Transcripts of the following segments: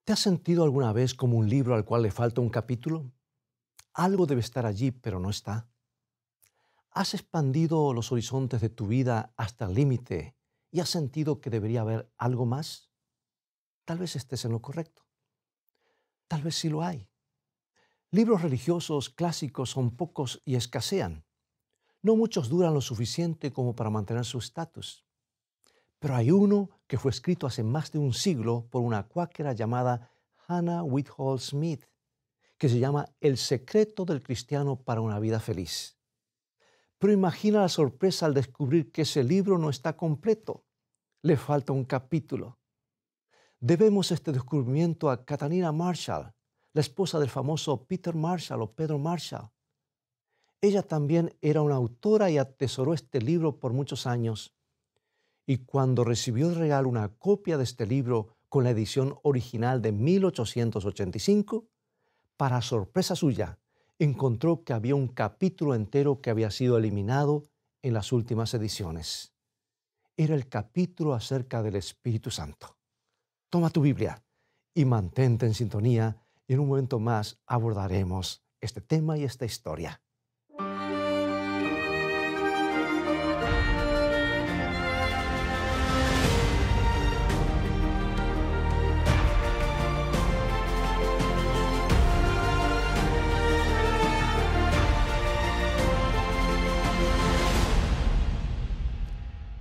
¿Te has sentido alguna vez como un libro al cual le falta un capítulo? Algo debe estar allí, pero no está. ¿Has expandido los horizontes de tu vida hasta el límite y has sentido que debería haber algo más? Tal vez estés en lo correcto. Tal vez sí lo hay. Libros religiosos clásicos son pocos y escasean. No muchos duran lo suficiente como para mantener su estatus. Pero hay uno que fue escrito hace más de un siglo por una cuáquera llamada Hannah Whitall Smith, que se llama El secreto del cristiano para una vida feliz. Pero imagina la sorpresa al descubrir que ese libro no está completo. Le falta un capítulo. Debemos este descubrimiento a Catalina Marshall, la esposa del famoso Peter Marshall o Pedro Marshall. Ella también era una autora y atesoró este libro por muchos años. Y cuando recibió de regalo una copia de este libro con la edición original de 1885, para sorpresa suya, encontró que había un capítulo entero que había sido eliminado en las últimas ediciones. Era el capítulo acerca del Espíritu Santo. Toma tu Biblia y mantente en sintonía y en un momento más abordaremos este tema y esta historia.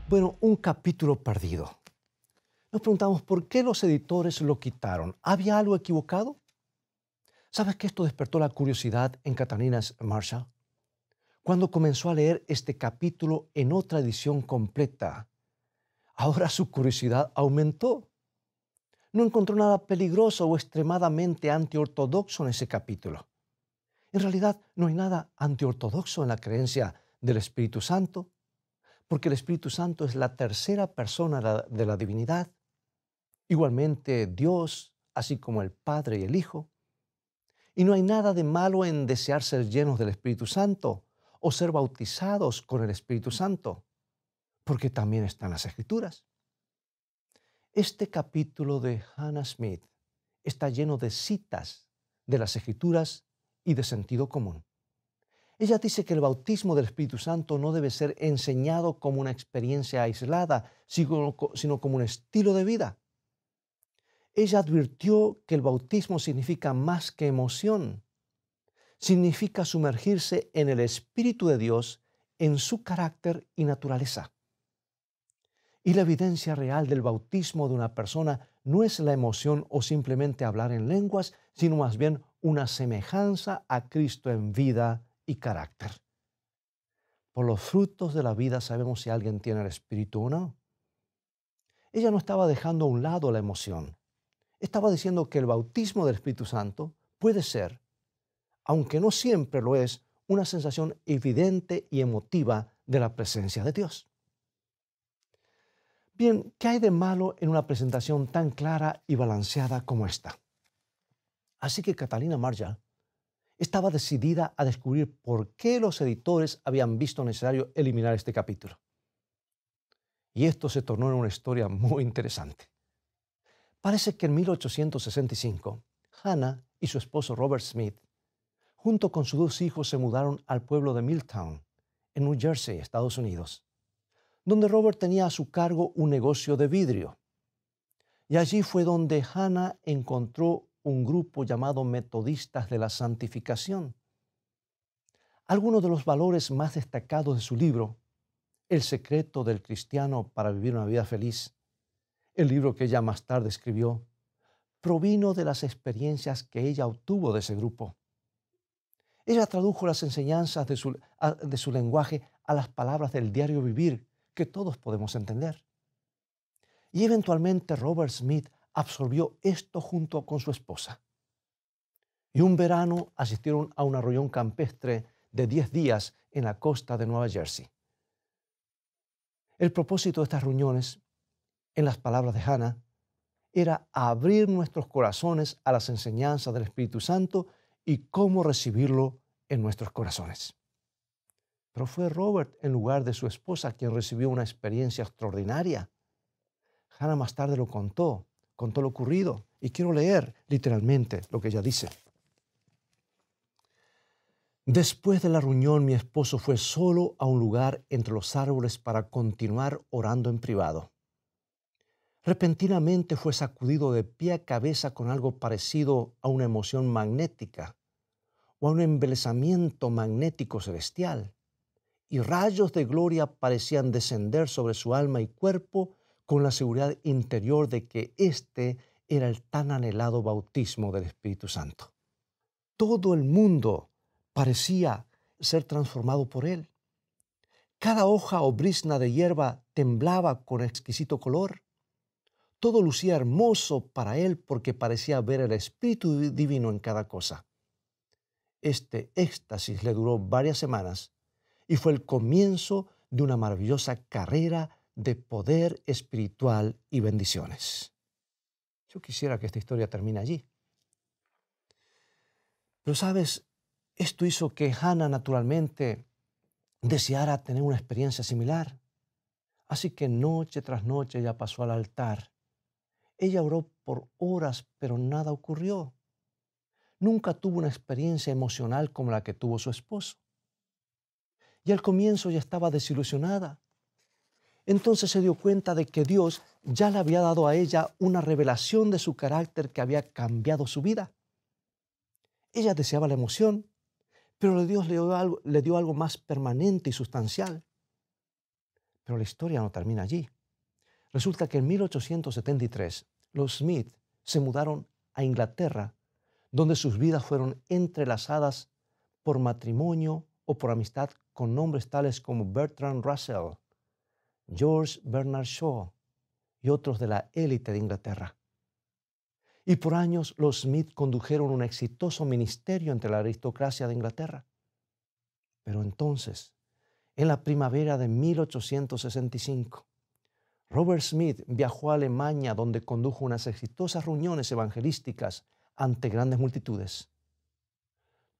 Bueno, un capítulo perdido. Nos preguntamos por qué los editores lo quitaron. ¿Había algo equivocado? ¿Sabes que esto despertó la curiosidad en Catalina Marshall? Cuando comenzó a leer este capítulo en otra edición completa, ahora su curiosidad aumentó. No encontró nada peligroso o extremadamente antiortodoxo en ese capítulo. En realidad, no hay nada antiortodoxo en la creencia del Espíritu Santo, porque el Espíritu Santo es la tercera persona de la divinidad. Igualmente Dios, así como el Padre y el Hijo. Y no hay nada de malo en desear ser llenos del Espíritu Santo o ser bautizados con el Espíritu Santo, porque también están las Escrituras. Este capítulo de Hannah Smith está lleno de citas de las Escrituras y de sentido común. Ella dice que el bautismo del Espíritu Santo no debe ser enseñado como una experiencia aislada, sino como un estilo de vida. Ella advirtió que el bautismo significa más que emoción. Significa sumergirse en el Espíritu de Dios, en su carácter y naturaleza. Y la evidencia real del bautismo de una persona no es la emoción o simplemente hablar en lenguas, sino más bien una semejanza a Cristo en vida y carácter. Por los frutos de la vida sabemos si alguien tiene el Espíritu o no. Ella no estaba dejando a un lado la emoción. Estaba diciendo que el bautismo del Espíritu Santo puede ser, aunque no siempre lo es, una sensación evidente y emotiva de la presencia de Dios. Bien, ¿qué hay de malo en una presentación tan clara y balanceada como esta? Así que Catalina Marshall estaba decidida a descubrir por qué los editores habían visto necesario eliminar este capítulo. Y esto se tornó en una historia muy interesante. Parece que en 1865, Hannah y su esposo Robert Smith, junto con sus dos hijos, se mudaron al pueblo de Milltown, en New Jersey, Estados Unidos, donde Robert tenía a su cargo un negocio de vidrio. Y allí fue donde Hannah encontró un grupo llamado Metodistas de la Santificación. Algunos de los valores más destacados de su libro, El secreto del cristiano para vivir una vida feliz, el libro que ella más tarde escribió, provino de las experiencias que ella obtuvo de ese grupo. Ella tradujo las enseñanzas de su lenguaje a las palabras del diario vivir que todos podemos entender. Y eventualmente Robert Smith absorbió esto junto con su esposa. Y un verano asistieron a una reunión campestre de 10 días en la costa de Nueva Jersey. El propósito de estas reuniones, en las palabras de Hannah, era abrir nuestros corazones a las enseñanzas del Espíritu Santo y cómo recibirlo en nuestros corazones. Pero fue Robert, en lugar de su esposa, quien recibió una experiencia extraordinaria. Hannah más tarde lo contó lo ocurrido Y quiero leer literalmente lo que ella dice. Después de la reunión, mi esposo fue solo a un lugar entre los árboles para continuar orando en privado. Repentinamente fue sacudido de pie a cabeza con algo parecido a una emoción magnética o a un embelesamiento magnético celestial, y rayos de gloria parecían descender sobre su alma y cuerpo con la seguridad interior de que este era el tan anhelado bautismo del Espíritu Santo. Todo el mundo parecía ser transformado por él. Cada hoja o brizna de hierba temblaba con exquisito color. Todo lucía hermoso para él porque parecía ver el Espíritu Divino en cada cosa. Este éxtasis le duró varias semanas y fue el comienzo de una maravillosa carrera de poder espiritual y bendiciones. Yo quisiera que esta historia termine allí. Pero sabes, esto hizo que Hannah naturalmente deseara tener una experiencia similar. Así que noche tras noche ella pasó al altar. Ella oró por horas, pero nada ocurrió. Nunca tuvo una experiencia emocional como la que tuvo su esposo. Y al comienzo ella estaba desilusionada. Entonces se dio cuenta de que Dios ya le había dado a ella una revelación de su carácter que había cambiado su vida. Ella deseaba la emoción, pero Dios le dio algo más permanente y sustancial. Pero la historia no termina allí. Resulta que en 1873 los Smith se mudaron a Inglaterra, donde sus vidas fueron entrelazadas por matrimonio o por amistad con nombres tales como Bertrand Russell, George Bernard Shaw y otros de la élite de Inglaterra. Y por años los Smith condujeron un exitoso ministerio entre la aristocracia de Inglaterra. Pero entonces, en la primavera de 1865, Robert Smith viajó a Alemania, donde condujo unas exitosas reuniones evangelísticas ante grandes multitudes,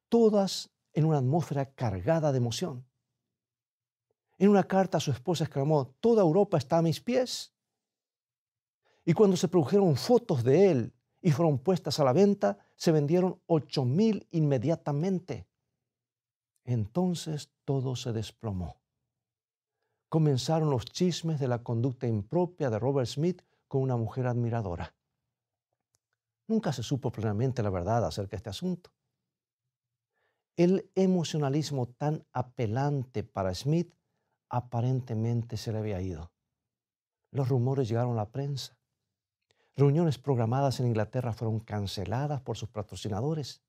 todas en una atmósfera cargada de emoción. En una carta a su esposa exclamó: «Toda Europa está a mis pies». Y cuando se produjeron fotos de él y fueron puestas a la venta, se vendieron 8,000 inmediatamente. Entonces todo se desplomó. Comenzaron los chismes de la conducta impropia de Robert Smith con una mujer admiradora. Nunca se supo plenamente la verdad acerca de este asunto. El emocionalismo tan apelante para Smith aparentemente se le había ido. Los rumores llegaron a la prensa. Reuniones programadas en Inglaterra fueron canceladas por sus patrocinadores.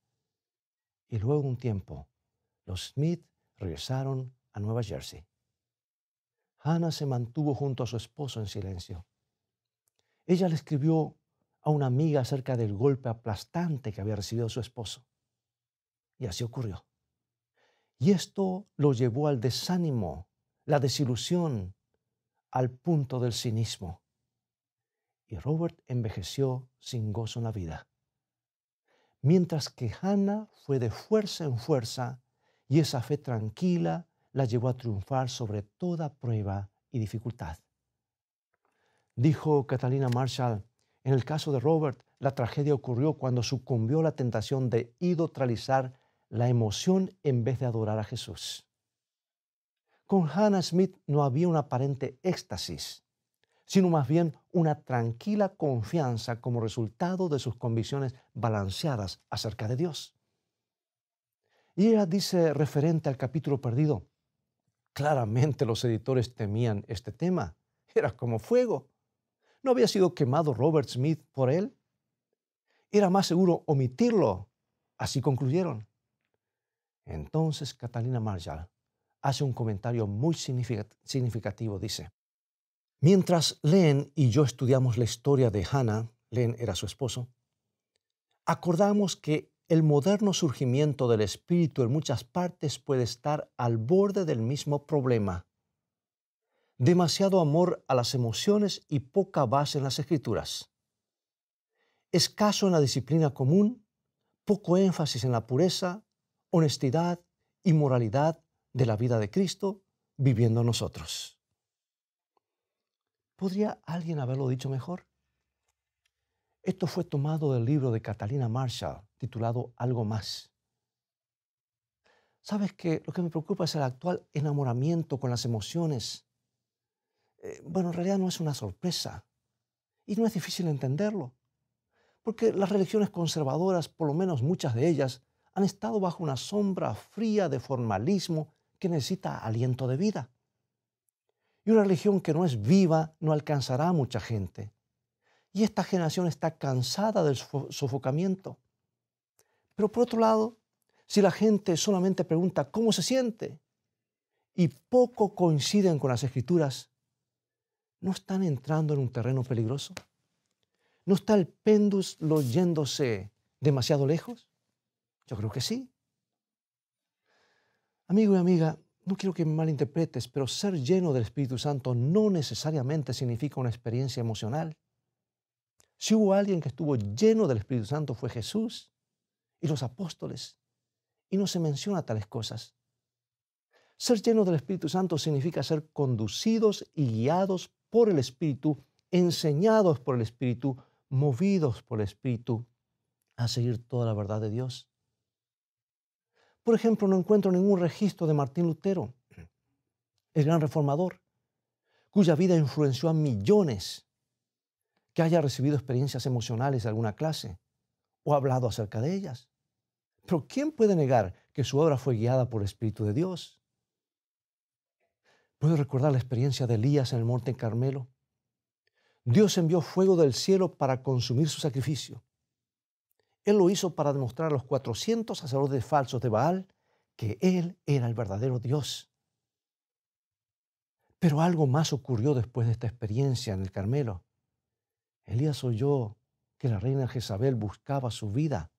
Y luego de un tiempo, los Smith regresaron a Nueva Jersey. Hannah se mantuvo junto a su esposo en silencio. Ella le escribió a una amiga acerca del golpe aplastante que había recibido su esposo. Y así ocurrió. Y esto lo llevó al desánimo, la desilusión, al punto del cinismo. Y Robert envejeció sin gozo en la vida. Mientras que Hannah fue de fuerza en fuerza, y esa fe tranquila la llevó a triunfar sobre toda prueba y dificultad. Dijo Catalina Marshall: en el caso de Robert, la tragedia ocurrió cuando sucumbió a la tentación de idolatralizar la emoción en vez de adorar a Jesús. Con Hannah Smith no había un aparente éxtasis, sino más bien una tranquila confianza como resultado de sus convicciones balanceadas acerca de Dios. Y ella dice, referente al capítulo perdido: claramente los editores temían este tema. Era como fuego. ¿No había sido quemado Robert Smith por él? Era más seguro omitirlo. Así concluyeron. Entonces Catalina Marshall hace un comentario muy significativo. Dice: mientras Len y yo estudiamos la historia de Hannah, Len era su esposo, acordamos que el moderno surgimiento del espíritu en muchas partes puede estar al borde del mismo problema. Demasiado amor a las emociones y poca base en las escrituras. Escaso en la disciplina común, poco énfasis en la pureza, honestidad y moralidad de la vida de Cristo viviendo en nosotros. ¿Podría alguien haberlo dicho mejor? Esto fue tomado del libro de Catalina Marshall, titulado Algo más. ¿Sabes qué? Lo que me preocupa es el actual enamoramiento con las emociones. Bueno, en realidad no es una sorpresa y no es difícil entenderlo, porque las religiones conservadoras, por lo menos muchas de ellas, han estado bajo una sombra fría de formalismo que necesita aliento de vida. Y una religión que no es viva no alcanzará a mucha gente. Y esta generación está cansada del sofocamiento. Pero por otro lado, si la gente solamente pregunta cómo se siente y poco coinciden con las Escrituras, ¿no están entrando en un terreno peligroso? ¿No está el péndulo yéndose demasiado lejos? Yo creo que sí. Amigo y amiga, no quiero que me malinterpretes, pero ser lleno del Espíritu Santo no necesariamente significa una experiencia emocional. Si hubo alguien que estuvo lleno del Espíritu Santo fue Jesús y los apóstoles, y no se menciona tales cosas. Ser lleno del Espíritu Santo significa ser conducidos y guiados por el Espíritu, enseñados por el Espíritu, movidos por el Espíritu a seguir toda la verdad de Dios. Por ejemplo, no encuentro ningún registro de Martín Lutero, el gran reformador, cuya vida influenció a millones, que haya recibido experiencias emocionales de alguna clase o hablado acerca de ellas. Pero ¿quién puede negar que su obra fue guiada por el Espíritu de Dios? ¿Puedo recordar la experiencia de Elías en el monte Carmelo? Dios envió fuego del cielo para consumir su sacrificio. Él lo hizo para demostrar a los 400 sacerdotes falsos de Baal que Él era el verdadero Dios. Pero algo más ocurrió después de esta experiencia en el Carmelo. Elías oyó que la reina Jezabel buscaba su vida,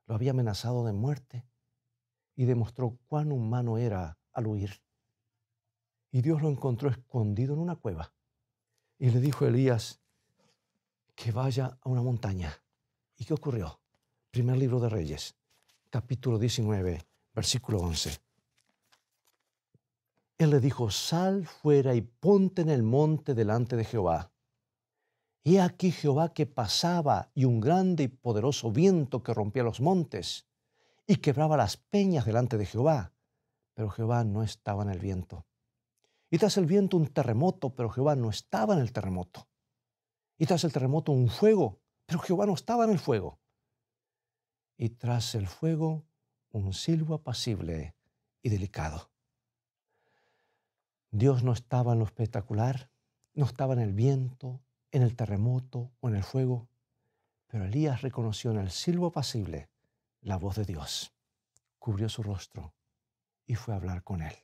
lo había amenazado de muerte y demostró cuán humano era al huir. Y Dios lo encontró escondido en una cueva y le dijo a Elías que vaya a una montaña. ¿Y qué ocurrió? Primer libro de Reyes, capítulo 19, versículo 11. Él le dijo, sal fuera y ponte en el monte delante de Jehová. Y aquí Jehová que pasaba y un grande y poderoso viento que rompía los montes y quebraba las peñas delante de Jehová. Pero Jehová no estaba en el viento. Y tras el viento un terremoto, pero Jehová no estaba en el terremoto. Y tras el terremoto un fuego, pero Jehová no estaba en el fuego. Y tras el fuego un silbo apacible y delicado. Dios no estaba en lo espectacular, no estaba en el viento, en el terremoto o en el fuego, pero Elías reconoció en el silbo apacible la voz de Dios, cubrió su rostro y fue a hablar con él.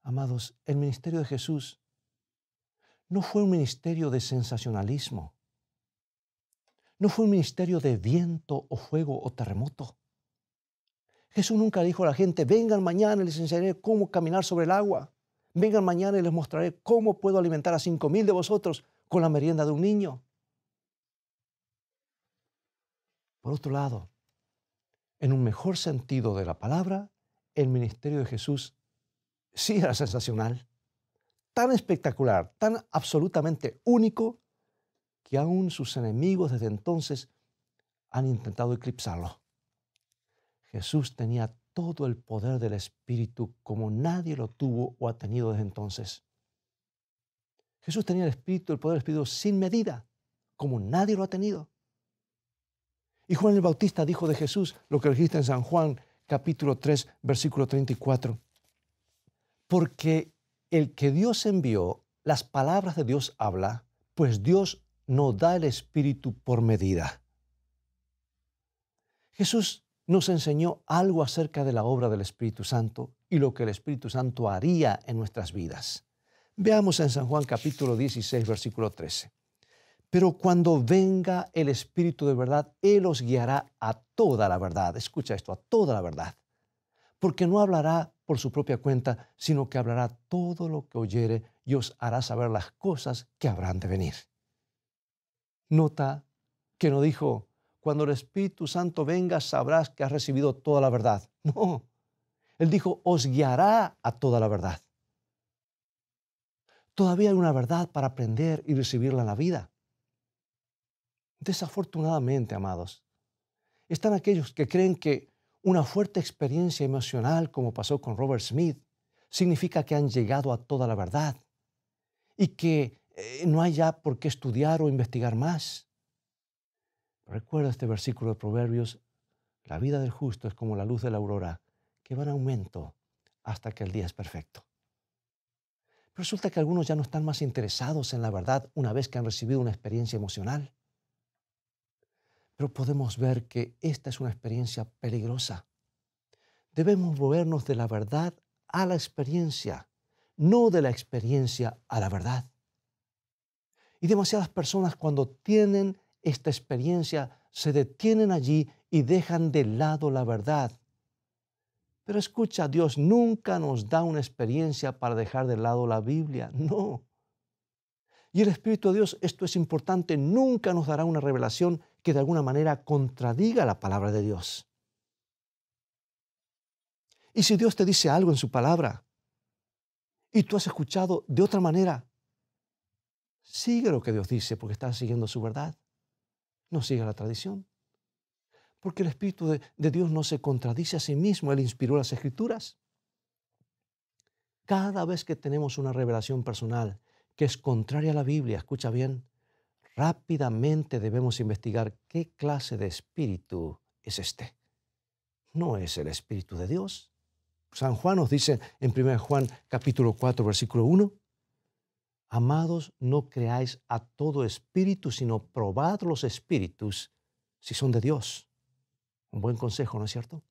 Amados, el ministerio de Jesús no fue un ministerio de sensacionalismo, no fue un ministerio de viento o fuego o terremoto. Jesús nunca dijo a la gente, vengan mañana y les enseñaré cómo caminar sobre el agua. Vengan mañana y les mostraré cómo puedo alimentar a 5,000 de vosotros con la merienda de un niño. Por otro lado, en un mejor sentido de la palabra, el ministerio de Jesús sí era sensacional, tan espectacular, tan absolutamente único, que aún sus enemigos desde entonces han intentado eclipsarlo. Jesús tenía todo el poder del Espíritu como nadie lo tuvo o ha tenido desde entonces. Jesús tenía el poder del Espíritu sin medida, como nadie lo ha tenido. Y Juan el Bautista dijo de Jesús lo que registra en San Juan capítulo 3, versículo 34. Porque el que Dios envió, las palabras de Dios habla, pues Dios no da el Espíritu por medida. Jesús nos enseñó algo acerca de la obra del Espíritu Santo y lo que el Espíritu Santo haría en nuestras vidas. Veamos en San Juan capítulo 16, versículo 13. Pero cuando venga el Espíritu de verdad, Él os guiará a toda la verdad. Escucha esto, a toda la verdad. Porque no hablará por su propia cuenta, sino que hablará todo lo que oyere y os hará saber las cosas que habrán de venir. Nota que no dijo, cuando el Espíritu Santo venga sabrás que has recibido toda la verdad. No, Él dijo, os guiará a toda la verdad. Todavía hay una verdad para aprender y recibirla en la vida. Desafortunadamente, amados, están aquellos que creen que una fuerte experiencia emocional, como pasó con Robert Smith, significa que han llegado a toda la verdad y que no hay ya por qué estudiar o investigar más. Recuerda este versículo de Proverbios: la vida del justo es como la luz de la aurora, que va en aumento hasta que el día es perfecto. Pero resulta que algunos ya no están más interesados en la verdad una vez que han recibido una experiencia emocional. Pero podemos ver que esta es una experiencia peligrosa. Debemos movernos de la verdad a la experiencia, no de la experiencia a la verdad. Y demasiadas personas, cuando tienen esta experiencia, se detienen allí y dejan de lado la verdad. Pero escucha, Dios nunca nos da una experiencia para dejar de lado la Biblia, no. Y el Espíritu de Dios, esto es importante, nunca nos dará una revelación que de alguna manera contradiga la palabra de Dios. Y si Dios te dice algo en su palabra y tú has escuchado de otra manera, sigue lo que Dios dice porque estás siguiendo su verdad. No siga la tradición. Porque el Espíritu de Dios no se contradice a sí mismo. Él inspiró las Escrituras. Cada vez que tenemos una revelación personal que es contraria a la Biblia, escucha bien, rápidamente debemos investigar qué clase de espíritu es este. No es el Espíritu de Dios. San Juan nos dice en 1 Juan capítulo 4, versículo 1, amados, no creáis a todo espíritu, sino probad los espíritus si son de Dios. Un buen consejo, ¿no es cierto?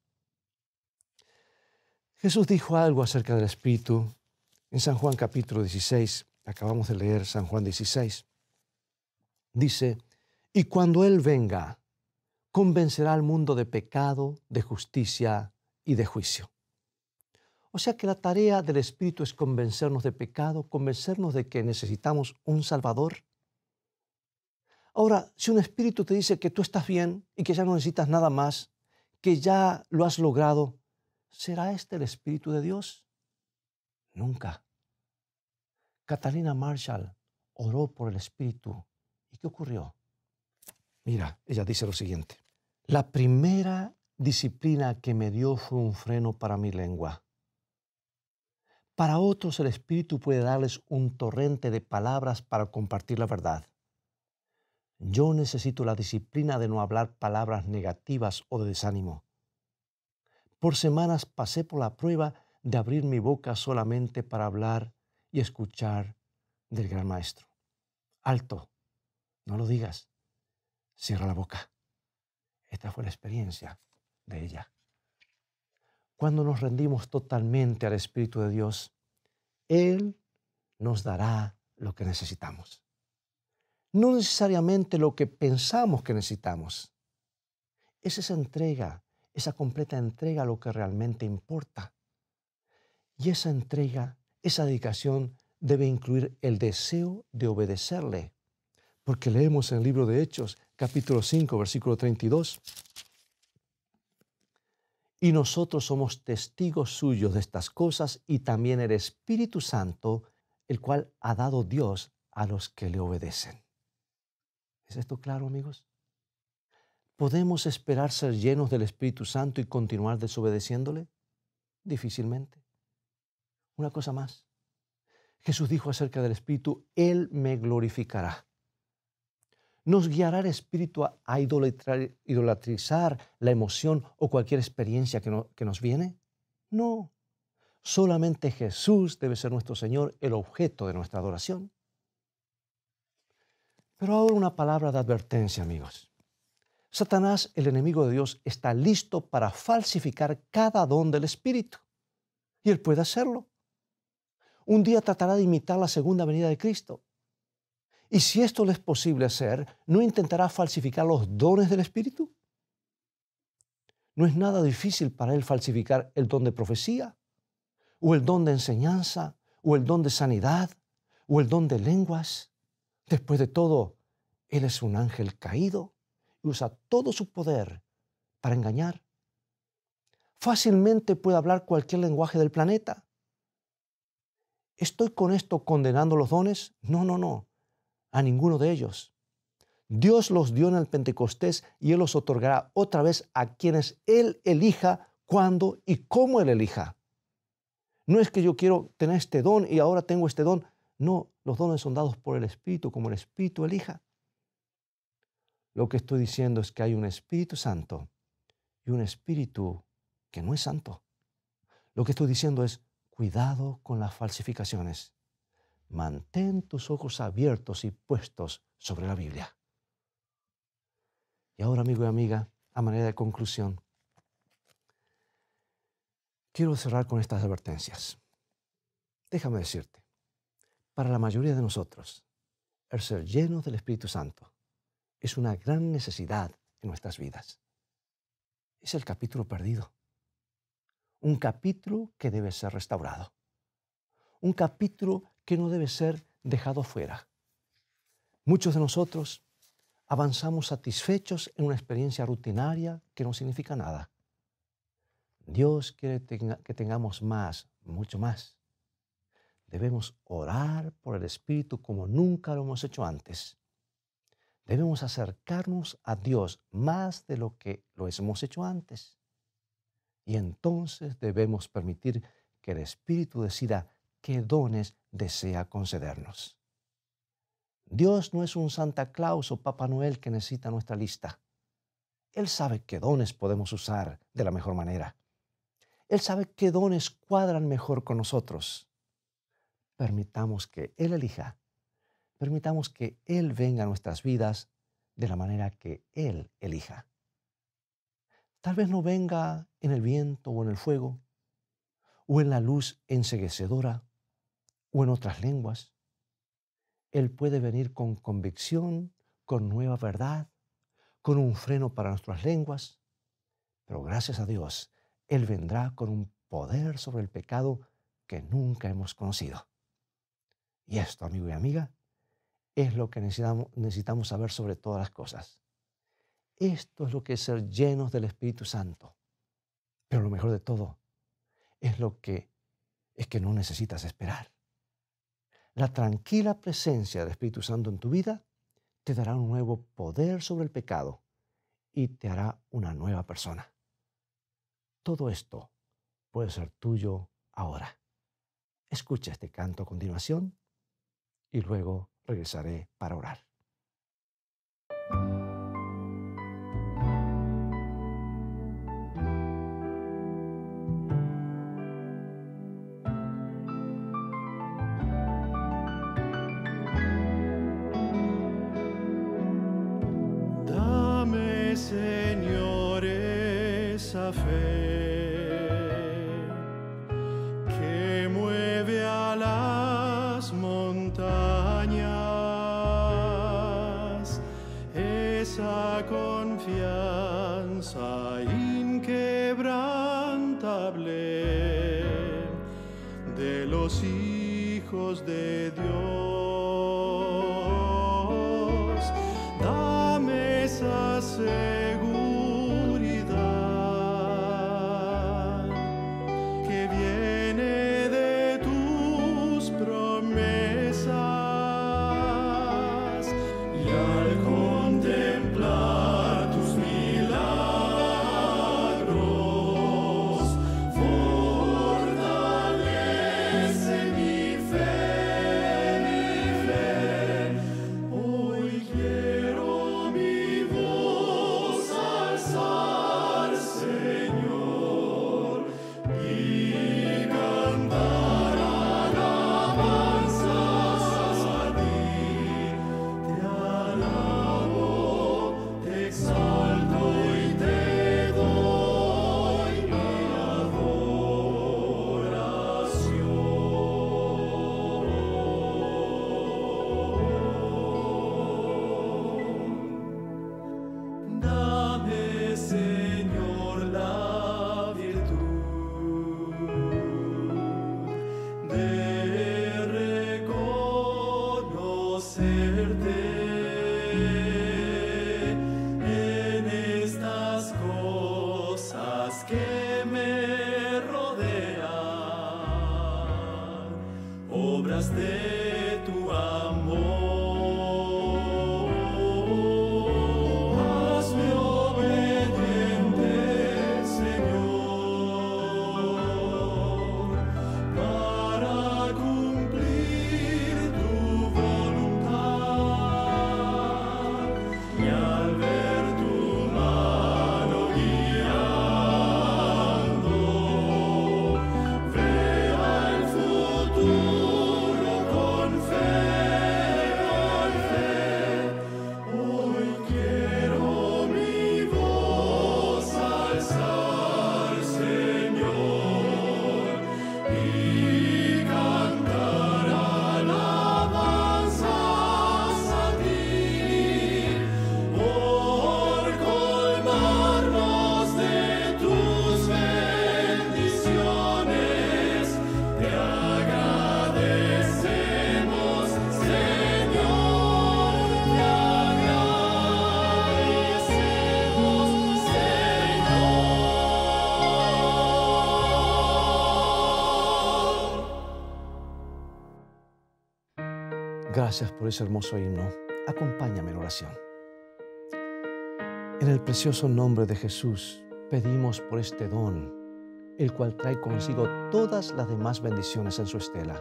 Jesús dijo algo acerca del Espíritu en San Juan capítulo 16. Acabamos de leer San Juan 16. Dice, y cuando Él venga, convencerá al mundo de pecado, de justicia y de juicio. O sea que la tarea del Espíritu es convencernos de pecado, convencernos de que necesitamos un Salvador. Ahora, si un espíritu te dice que tú estás bien y que ya no necesitas nada más, que ya lo has logrado, ¿será este el Espíritu de Dios? Nunca. Catalina Marshall oró por el Espíritu. ¿Y qué ocurrió? Mira, ella dice lo siguiente. La primera disciplina que me dio fue un freno para mi lengua. Para otros el Espíritu puede darles un torrente de palabras para compartir la verdad. Yo necesito la disciplina de no hablar palabras negativas o de desánimo. Por semanas pasé por la prueba de abrir mi boca solamente para hablar y escuchar del gran maestro. Alto, no lo digas, cierra la boca. Esta fue la experiencia de ella. Cuando nos rendimos totalmente al Espíritu de Dios, Él nos dará lo que necesitamos. No necesariamente lo que pensamos que necesitamos. Es esa entrega, esa completa entrega lo que realmente importa. Y esa entrega, esa dedicación debe incluir el deseo de obedecerle. Porque leemos en el libro de Hechos, capítulo 5, versículo 32. Y nosotros somos testigos suyos de estas cosas y también el Espíritu Santo, el cual ha dado Dios a los que le obedecen. ¿Es esto claro, amigos? ¿Podemos esperar ser llenos del Espíritu Santo y continuar desobedeciéndole? Difícilmente. Una cosa más. Jesús dijo acerca del Espíritu, Él me glorificará. ¿Nos guiará el Espíritu a idolatrizar la emoción o cualquier experiencia que nos viene? No. Solamente Jesús debe ser nuestro Señor, el objeto de nuestra adoración. Pero ahora una palabra de advertencia, amigos. Satanás, el enemigo de Dios, está listo para falsificar cada don del Espíritu. Y él puede hacerlo. Un día tratará de imitar la segunda venida de Cristo. Y si esto le es posible hacer, ¿no intentará falsificar los dones del Espíritu? No es nada difícil para él falsificar el don de profecía, o el don de enseñanza, o el don de sanidad, o el don de lenguas. Después de todo, él es un ángel caído y usa todo su poder para engañar. Fácilmente puede hablar cualquier lenguaje del planeta. ¿Estoy con esto condenando los dones? No, a ninguno de ellos. Dios los dio en el Pentecostés y Él los otorgará otra vez a quienes Él elija, cuándo y cómo Él elija. No es que yo quiero tener este don y ahora tengo este don. No, los dones son dados por el Espíritu, como el Espíritu elija. Lo que estoy diciendo es que hay un Espíritu Santo y un Espíritu que no es santo. Lo que estoy diciendo es, cuidado con las falsificaciones. Mantén tus ojos abiertos y puestos sobre la Biblia. Y ahora, amigo y amiga, a manera de conclusión, quiero cerrar con estas advertencias. Déjame decirte, para la mayoría de nosotros, el ser llenos del Espíritu Santo es una gran necesidad en nuestras vidas. Es el capítulo perdido. Un capítulo que debe ser restaurado. Un capítulo que no debe ser dejado fuera. Muchos de nosotros avanzamos satisfechos en una experiencia rutinaria que no significa nada. Dios quiere que tengamos más, mucho más. Debemos orar por el Espíritu como nunca lo hemos hecho antes. Debemos acercarnos a Dios más de lo que lo hemos hecho antes. Y entonces debemos permitir que el Espíritu decida qué dones desea concedernos. Dios no es un Santa Claus o Papá Noel que necesita nuestra lista. Él sabe qué dones podemos usar de la mejor manera. Él sabe qué dones cuadran mejor con nosotros. Permitamos que Él elija. Permitamos que Él venga a nuestras vidas de la manera que Él elija. Tal vez no venga en el viento o en el fuego, o en la luz enceguecedora, o en otras lenguas. Él puede venir con convicción, con nueva verdad, con un freno para nuestras lenguas, pero gracias a Dios, Él vendrá con un poder sobre el pecado que nunca hemos conocido. Y esto, amigo y amiga, es lo que necesitamos saber sobre todas las cosas. Esto es lo que es ser llenos del Espíritu Santo. Pero lo mejor de todo es que no necesitas esperar. La tranquila presencia del Espíritu Santo en tu vida te dará un nuevo poder sobre el pecado y te hará una nueva persona. Todo esto puede ser tuyo ahora. Escucha este canto a continuación y luego regresaré para orar. Señor, esa fe que mueve a las montañas, esa confianza inquebrantable de los hijos de Dios. Dame esa seguridad que viene de tus promesas, y al contemplar tus milagros fortalece mi fe, mi Gracias por ese hermoso himno. Acompáñame en oración. En el precioso nombre de Jesús, pedimos por este don, el cual trae consigo todas las demás bendiciones en su estela.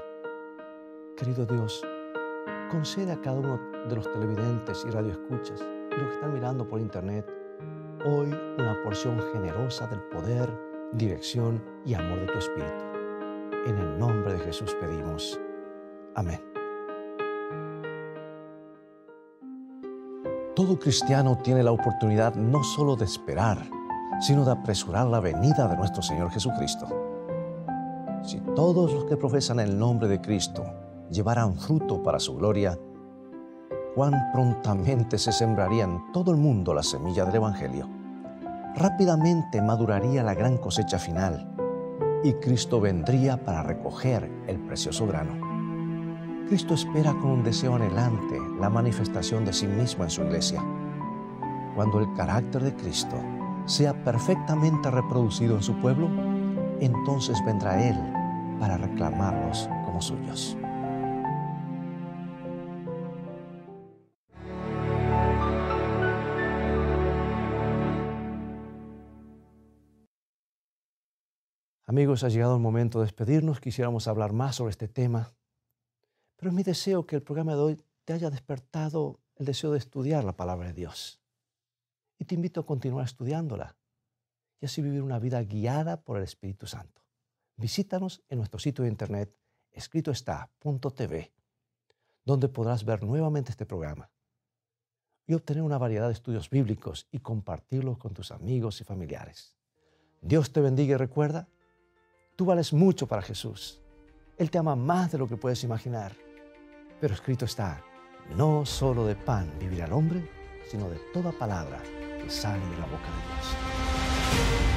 Querido Dios, concede a cada uno de los televidentes y radioescuchas y los que están mirando por internet hoy una porción generosa del poder, dirección y amor de tu Espíritu. En el nombre de Jesús pedimos. Amén. Todo cristiano tiene la oportunidad no solo de esperar, sino de apresurar la venida de nuestro Señor Jesucristo. Si todos los que profesan el nombre de Cristo llevaran fruto para su gloria, cuán prontamente se sembraría en todo el mundo la semilla del Evangelio. Rápidamente maduraría la gran cosecha final y Cristo vendría para recoger el precioso grano. Cristo espera con un deseo anhelante la manifestación de sí mismo en su iglesia. Cuando el carácter de Cristo sea perfectamente reproducido en su pueblo, entonces vendrá Él para reclamarlos como suyos. Amigos, ha llegado el momento de despedirnos. Quisiéramos hablar más sobre este tema, pero es mi deseo que el programa de hoy te haya despertado el deseo de estudiar la palabra de Dios. Y te invito a continuar estudiándola y así vivir una vida guiada por el Espíritu Santo. Visítanos en nuestro sitio de internet escritoestá.tv, donde podrás ver nuevamente este programa y obtener una variedad de estudios bíblicos y compartirlos con tus amigos y familiares. Dios te bendiga y recuerda, tú vales mucho para Jesús. Él te ama más de lo que puedes imaginar. Pero escrito está, no solo de pan vivirá el hombre, sino de toda palabra que sale de la boca de Dios.